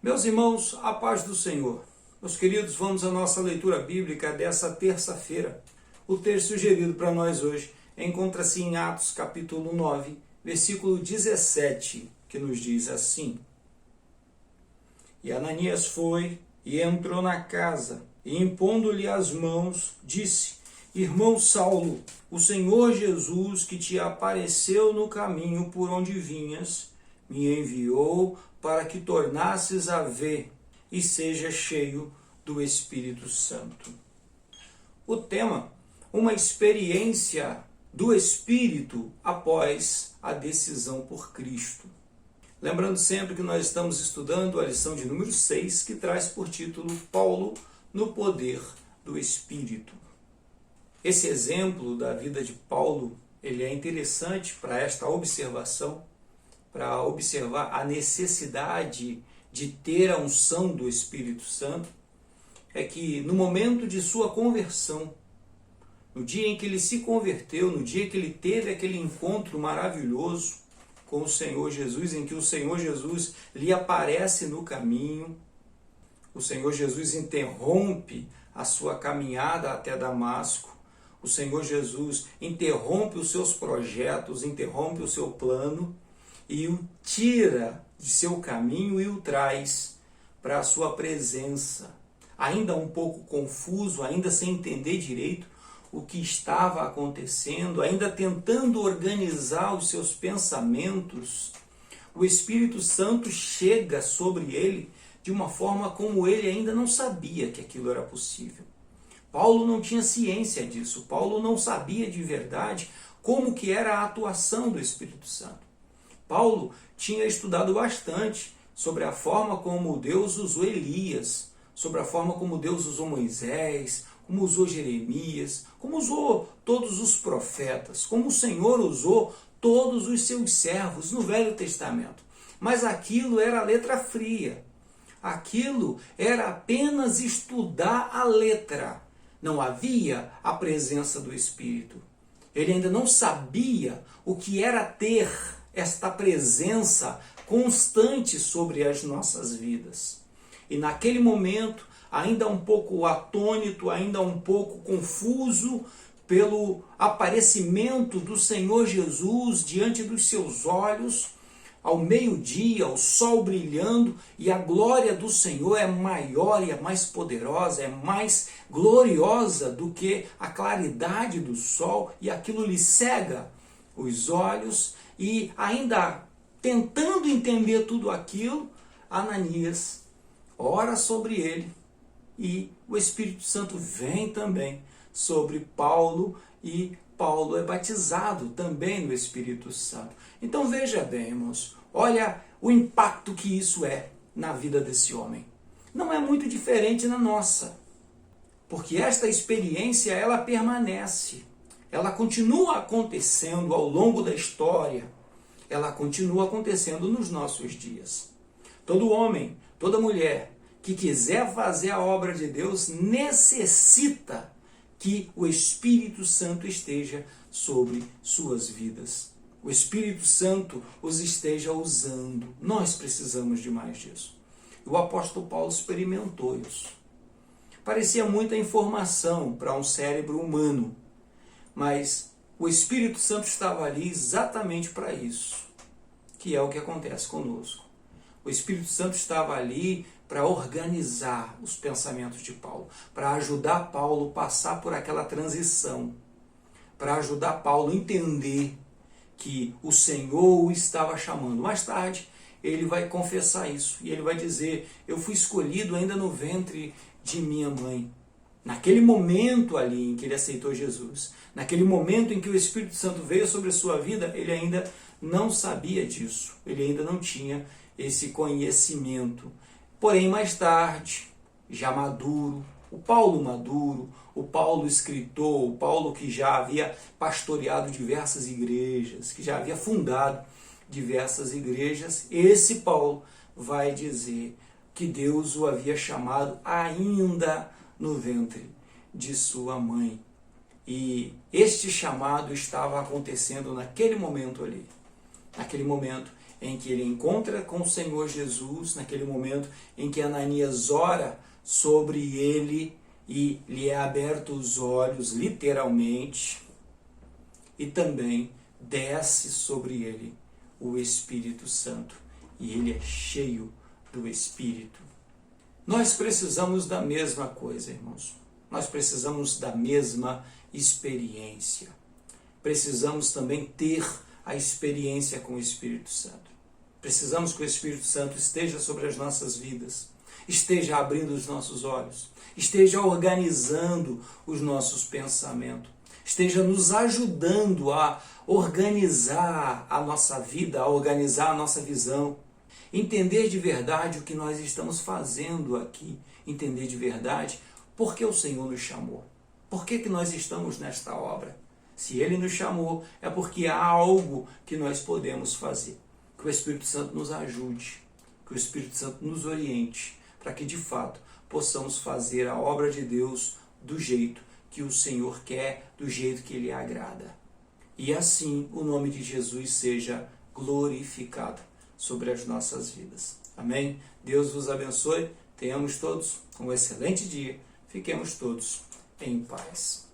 Meus irmãos, a paz do Senhor. Meus queridos, vamos à nossa leitura bíblica dessa terça-feira. O texto sugerido para nós hoje encontra-se em Atos capítulo 9, versículo 17, que nos diz assim: E Ananias foi e entrou na casa, e impondo-lhe as mãos, disse: Irmão Saulo, o Senhor Jesus, que te apareceu no caminho por onde vinhas, me enviou para que tornasses a ver e seja cheio do Espírito Santo. O tema: uma experiência do Espírito após a decisão por Cristo. Lembrando sempre que nós estamos estudando a lição de número 6, que traz por título Paulo no poder do Espírito. Esse exemplo da vida de Paulo, ele é interessante para esta observação, para observar a necessidade de ter a unção do Espírito Santo, é que no momento de sua conversão, no dia em que ele se converteu, no dia que ele teve aquele encontro maravilhoso com o Senhor Jesus, em que o Senhor Jesus lhe aparece no caminho, o Senhor Jesus interrompe a sua caminhada até Damasco, o Senhor Jesus interrompe os seus projetos, interrompe o seu plano e o tira de seu caminho e o traz para a sua presença. Ainda um pouco confuso, ainda sem entender direito o que estava acontecendo, ainda tentando organizar os seus pensamentos, o Espírito Santo chega sobre ele de uma forma como ele ainda não sabia que aquilo era possível. Paulo não tinha ciência disso, Paulo não sabia de verdade como que era a atuação do Espírito Santo. Paulo tinha estudado bastante sobre a forma como Deus usou Elias, sobre a forma como Deus usou Moisés, como usou Jeremias, como usou todos os profetas, como o Senhor usou todos os seus servos no Velho Testamento. Mas aquilo era letra fria. Aquilo era apenas estudar a letra. Não havia a presença do Espírito. Ele ainda não sabia o que era ter esta presença constante sobre as nossas vidas. E naquele momento, ainda um pouco atônito, ainda um pouco confuso pelo aparecimento do Senhor Jesus diante dos seus olhos, ao meio-dia, o sol brilhando, e a glória do Senhor é maior e é mais poderosa, é mais gloriosa do que a claridade do sol, e aquilo lhe cega os olhos, e ainda tentando entender tudo aquilo, Ananias ora sobre ele, e o Espírito Santo vem também sobre Paulo, e Paulo é batizado também no Espírito Santo. Então veja bem, irmãos, olha o impacto que isso é na vida desse homem. Não é muito diferente na nossa, porque esta experiência ela permanece, ela continua acontecendo ao longo da história, ela continua acontecendo nos nossos dias. Todo homem, toda mulher que quiser fazer a obra de Deus necessita que o Espírito Santo esteja sobre suas vidas. O Espírito Santo os esteja usando. Nós precisamos de mais disso. O apóstolo Paulo experimentou isso. Parecia muita informação para um cérebro humano, mas o Espírito Santo estava ali exatamente para isso, que é o que acontece conosco. O Espírito Santo estava ali para organizar os pensamentos de Paulo, para ajudar Paulo a passar por aquela transição, para ajudar Paulo a entender que o Senhor o estava chamando. Mais tarde, ele vai confessar isso, e ele vai dizer: eu fui escolhido ainda no ventre de minha mãe. Naquele momento ali em que ele aceitou Jesus, naquele momento em que o Espírito Santo veio sobre a sua vida, ele ainda não sabia disso, ele ainda não tinha esse conhecimento. Porém, mais tarde, já maduro, o Paulo escritor, o Paulo que já havia pastoreado diversas igrejas, que já havia fundado diversas igrejas, esse Paulo vai dizer que Deus o havia chamado ainda no ventre de sua mãe. E este chamado estava acontecendo naquele momento ali, naquele momento em que ele encontra com o Senhor Jesus, naquele momento em que Ananias ora sobre ele e lhe é aberto os olhos, literalmente, e também desce sobre ele o Espírito Santo, e ele é cheio do Espírito. Nós precisamos da mesma coisa, irmãos. Nós precisamos da mesma experiência. Precisamos também ter a experiência com o Espírito Santo. Precisamos que o Espírito Santo esteja sobre as nossas vidas, esteja abrindo os nossos olhos, esteja organizando os nossos pensamentos, esteja nos ajudando a organizar a nossa vida, a organizar a nossa visão, entender de verdade o que nós estamos fazendo aqui, entender de verdade por que o Senhor nos chamou, por que nós estamos nesta obra. Se Ele nos chamou, é porque há algo que nós podemos fazer. Que o Espírito Santo nos ajude, que o Espírito Santo nos oriente, para que de fato possamos fazer a obra de Deus do jeito que o Senhor quer, do jeito que Ele agrada. E assim o nome de Jesus seja glorificado sobre as nossas vidas. Amém? Deus vos abençoe, tenhamos todos um excelente dia, fiquemos todos em paz.